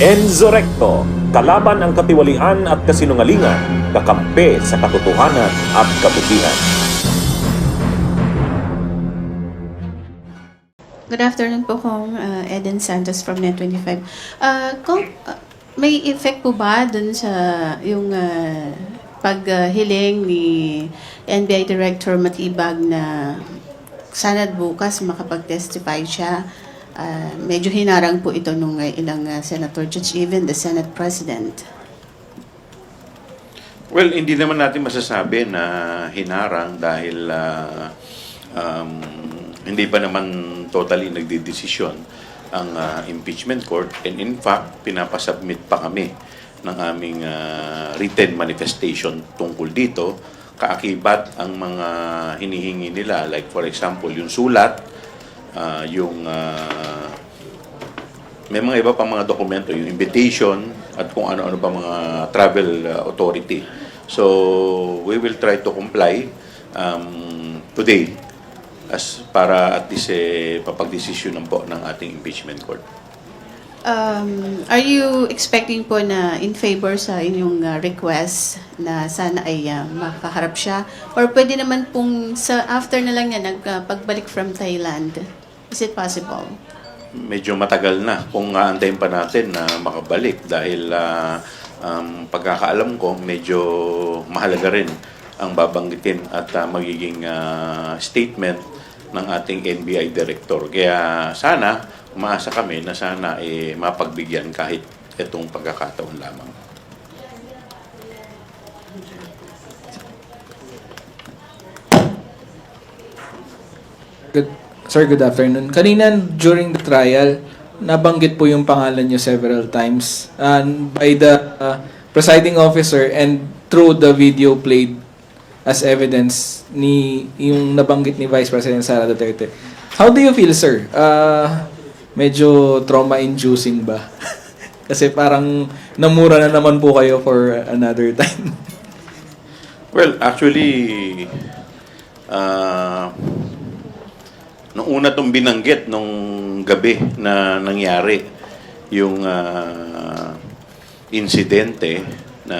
Enzo Recto, kalaban ang katiwalian at kasinungalingan, kakampi sa katotohanan at kabutihan. Good afternoon po, Kong Eden Santos from Net25. Kong, may effect po ba dun sa yung paghiling ni NBI Director Matibag na sana bukas makapag-testify siya? Medyo hinarang po ito nung ilang senator, judge, even the Senate President. Well, hindi naman natin masasabi na hinarang dahil hindi pa naman totally nagdidesisyon ang impeachment court, and in fact, pinapasubmit pa kami ng aming written manifestation tungkol dito. Kaakibat ang mga hinihingi nila, like for example, yung sulat, may mga iba pang mga dokumento, yung invitation, at kung ano-ano pa mga travel authority. So, we will try to comply today as para at least papagdesisyonan po ng ating impeachment court. Are you expecting po na in favor sa inyong request na sana ay makaharap siya? Or pwede naman pong sa after na lang niya pagbalik from Thailand? Is it possible? Medyo matagal na kung aantayin pa natin na makabalik dahil pagkakaalam ko medyo mahalaga rin ang babanggitin at magiging statement ng ating NBI Director. Kaya sana, umaasa kami na sana mapagbigyan kahit itong pagkakataon lamang. Sir, good afternoon. Kanina during the trial, nabanggit po yung pangalan niyo several times by the presiding officer and through the video played as evidence ni yung nabanggit ni Vice President Sara Duterte. How do you feel, sir? Medyo trauma-inducing ba? Kasi parang namura na naman po kayo for another time. Well, actually, nung una itong binanggit nung gabi na nangyari yung insidente na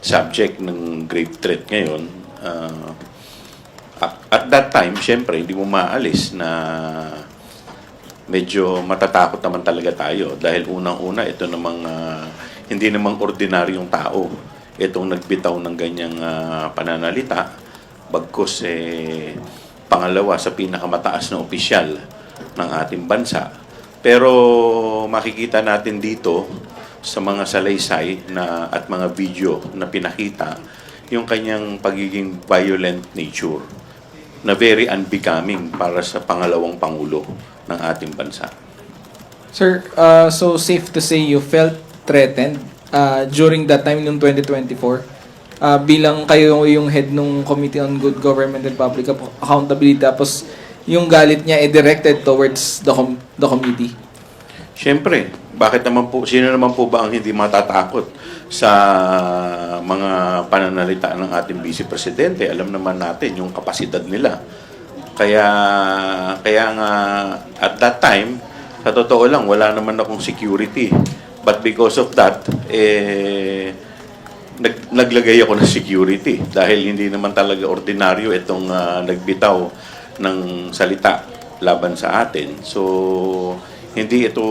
subject ng grave threat ngayon, at that time, syempre, hindi mo maalis na medyo matatakot naman talaga tayo dahil unang-una, ito namang hindi namang ordinaryong tao itong nagbitaw ng ganyang pananalita, bagkus pangalawa sa pinakamataas na opisyal ng ating bansa. Pero makikita natin dito sa mga salaysay na at mga video na pinakita yung kanyang pagiging violent nature na very unbecoming para sa pangalawang pangulo ng ating bansa. Sir, so safe to say you felt threatened during that time noong 2024 bilang kayo yung head ng Committee on Good Government and Public Accountability, tapos yung galit niya directed towards the committee? Siyempre, bakit naman po, sino naman po ba ang hindi matatakot sa mga pananalita ng ating Vice Presidente? Alam naman natin yung kapasidad nila. Kaya nga, at that time, sa totoo lang, wala naman akong security. But because of that, naglagay ako ng security dahil hindi naman talaga ordinaryo itong nagbitaw ng salita laban sa atin. So, hindi ito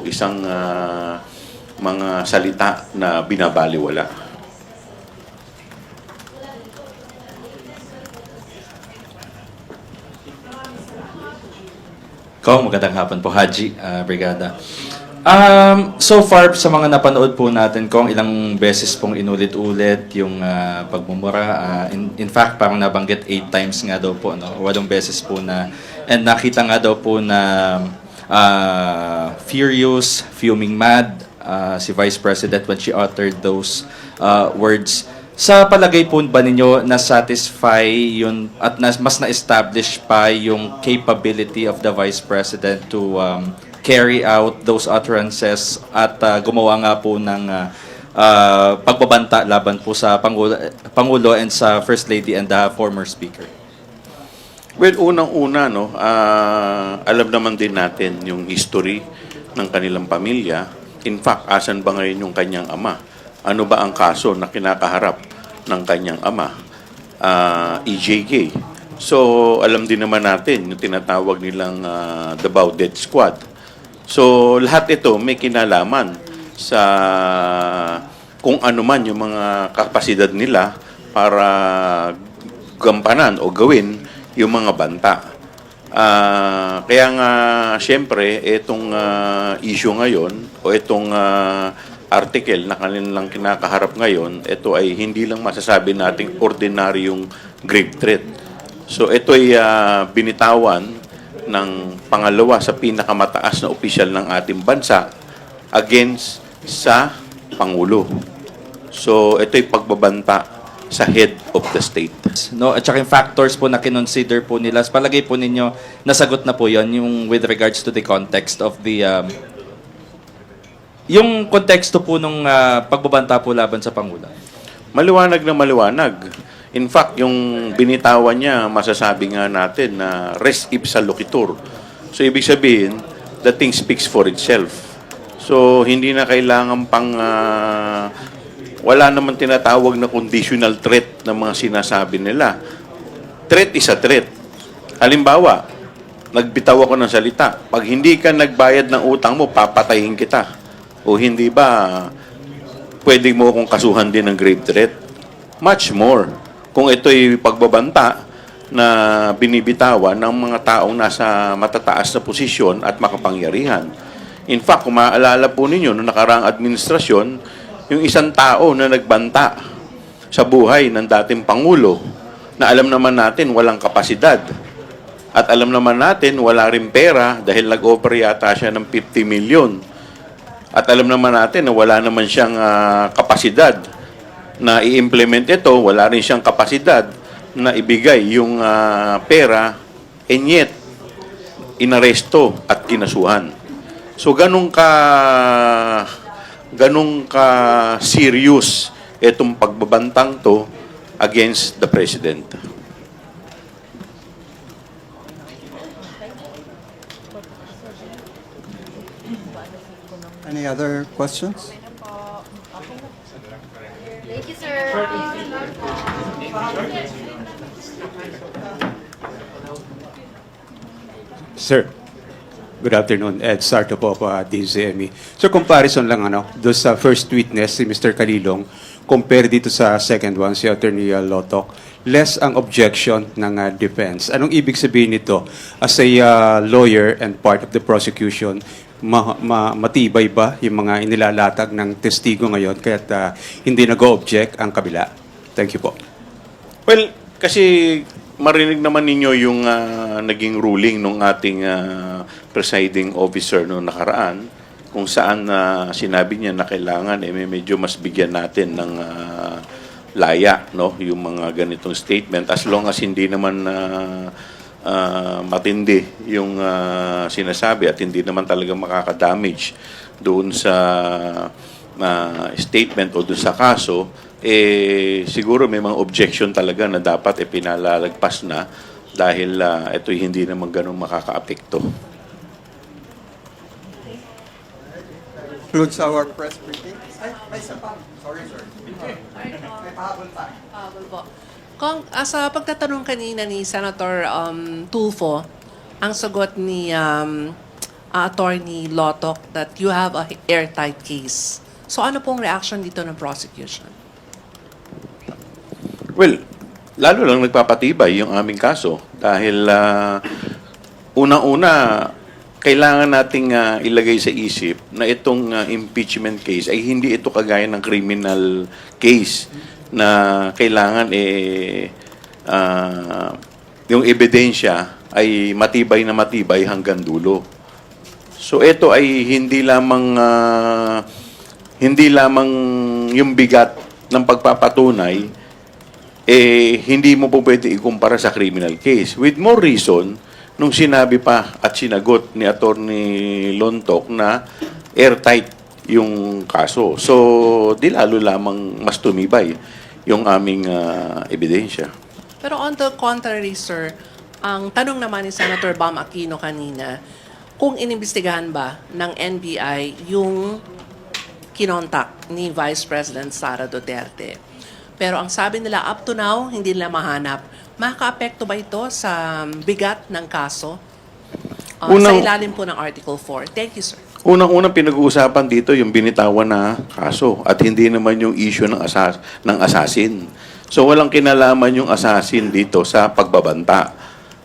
isang mga salita na binabaliwala. Magandang hapon po, Haji, Brigada. So far, sa mga napanood po natin, ilang beses pong inulit-ulit yung pagmumura. In fact, parang nabanggit 8 times nga daw po, 8 beses po na, and nakita nga daw po na furious, fuming mad, si Vice President when she uttered those words. Sa palagay po ba ninyo, na-satisfy yun at mas na-establish pa yung capability of the Vice President to carry out those utterances at gumawa nga po ng pagbabanta laban po sa Pangulo and sa First Lady and the former Speaker? Well, unang-una, alam naman din natin yung history ng kanilang pamilya In fact, asan ba ngayon yung kanyang ama? Ano ba ang kaso na kinakaharap ng kanyang ama? EJK. So, alam din naman natin yung tinatawag nilang Davao Death Squad. So, lahat ito may kinalaman sa kung ano man yung mga kapasidad nila para gampanan o gawin yung mga banta. Kaya nga, siyempre, itong issue ngayon o itong article na kanilang kinakaharap ngayon, ito ay hindi lang masasabi nating ordinaryong grave threat. So ito ay binitawan ng pangalawa sa pinakamataas na opisyal ng ating bansa against sa Pangulo. So ito ay pagbabanta sa head of the state. No, at saka yung factors po na kinonsider po nila. Palagay po ninyo, nasagot na po yon yung with regards to the context of the yung konteksto po nung pagbabanta po laban sa Pangulo. Maliwanag na maliwanag. In fact, yung binitawan niya, masasabi nga natin na res ipsa loquitur. So, ibig sabihin, the thing speaks for itself. So, hindi na kailangan pang wala naman tinatawag na conditional threat ng mga sinasabi nila. Threat is a threat. Halimbawa, nagbitaw ako ng salita. Pag hindi ka nagbayad ng utang mo, papatayin kita. O hindi ba, pwede mo akong kasuhan din ng grave threat? Much more. Kung ito'y pagbabanta na binibitawan ng mga taong nasa matataas na posisyon at makapangyarihan. In fact, kung maaalala po ninyo, noong nakaraang administrasyon, yung isang tao na nagbanta sa buhay ng dating Pangulo, na alam naman natin walang kapasidad. At alam naman natin wala rin pera dahil nag-offer yata siya ng 50 million. At alam naman natin na wala naman siyang kapasidad na i-implement ito, wala rin siyang kapasidad na ibigay yung pera, and yet, inaresto at kinasuhan. So, ganun ka serious itong pagbabantang to against the President. Any other questions? Thank you, sir. Sir, good afternoon. Ed Sarto po, DZME. So, comparison lang, doon sa first witness, si Mr. Kalilong, compare dito sa second one, si Attorney Lotok, less ang objection ng defense. Anong ibig sabihin nito? As a lawyer and part of the prosecution, matibay ba yung mga inilalatag ng testigo ngayon kaya't hindi nag-object ang kabila? Thank you po. Well, kasi marinig naman ninyo yung naging ruling ng ating presiding officer noong nakaraan kung saan sinabi niya na kailangan medyo mas bigyan natin ng laya, no, yung mga ganitong statement as long as hindi naman matindi yung sinasabi at hindi naman talaga makaka-damage doon sa statement o doon sa kaso, siguro may mga objection talaga na dapat pinalalagpas na dahil ito'y hindi naman ganun makaka-apekto. Concludes our press briefing. Ay, isa pa. Sorry, sir. May pahabol pa. Po. Kung sa pagtatanong kanina ni Senator Tulfo, ang sagot ni Attorney Lotok that you have a airtight case. So ano pong reaction dito ng prosecution? Well, lalo lang nagpapatibay yung aming kaso dahil unang-una kailangan nating ilagay sa isip na itong impeachment case ay hindi ito kagaya ng criminal case na kailangan yung ebidensya ay matibay na matibay hanggang dulo. So ito ay hindi lamang yung bigat ng pagpapatunay hindi mo po pwede ikumpara sa criminal case. With more reason, nung sinabi pa at sinagot ni Attorney Lontok na airtight yung kaso. So, di lalo lamang mas tumibay yung aming ebidensya. Pero on the contrary, sir, ang tanong naman ni Senator Bam Aquino kanina, kung inimbestigahan ba ng NBI yung kinontak ni Vice President Sara Duterte. Pero ang sabi nila, up to now, hindi nila mahanap. Makaka-apekto ba ito sa bigat ng kaso? Sa ilalim po ng Article 4. Thank you, sir. Unang-unang pinag-uusapan dito yung binitawan na kaso at hindi naman yung issue ng assassin. So walang kinalaman yung assassin dito sa pagbabanta.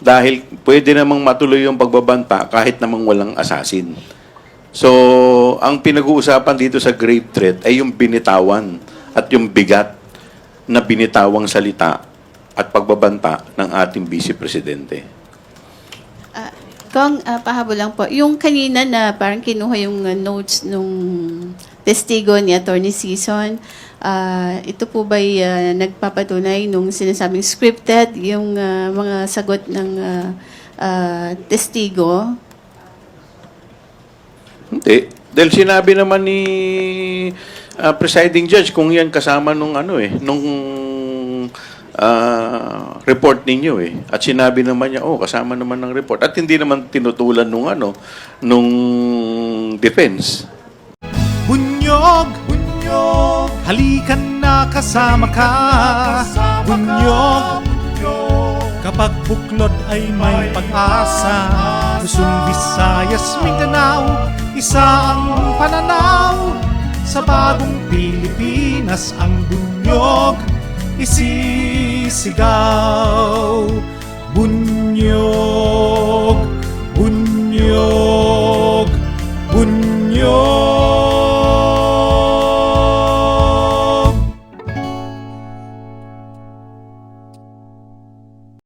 Dahil pwede namang matuloy yung pagbabanta kahit namang walang assassin. So ang pinag-uusapan dito sa grave threat ay yung binitawan at yung bigat na binitawang salita at pagbabanta ng ating Vice Presidente. Kung pahabol lang po, yung kanina na parang kinuha yung notes nung testigo ni Attorney Season, ito po ba'y nagpapatunay nung sinasabing scripted yung mga sagot ng testigo? Hindi. Dahil sinabi naman ni presiding judge kung yan kasama nung report ninyo At sinabi naman niya, kasama naman ng report. At hindi naman tinutulan nung defense. Bunyog, bunyog, halikan na kasama ka. Bunyog, kapag buklod ay may pag-asa. Luzon, Visayas, Mindanao, isa ang pananaw. Sa bagong Pilipinas ang bunyog isisigaw.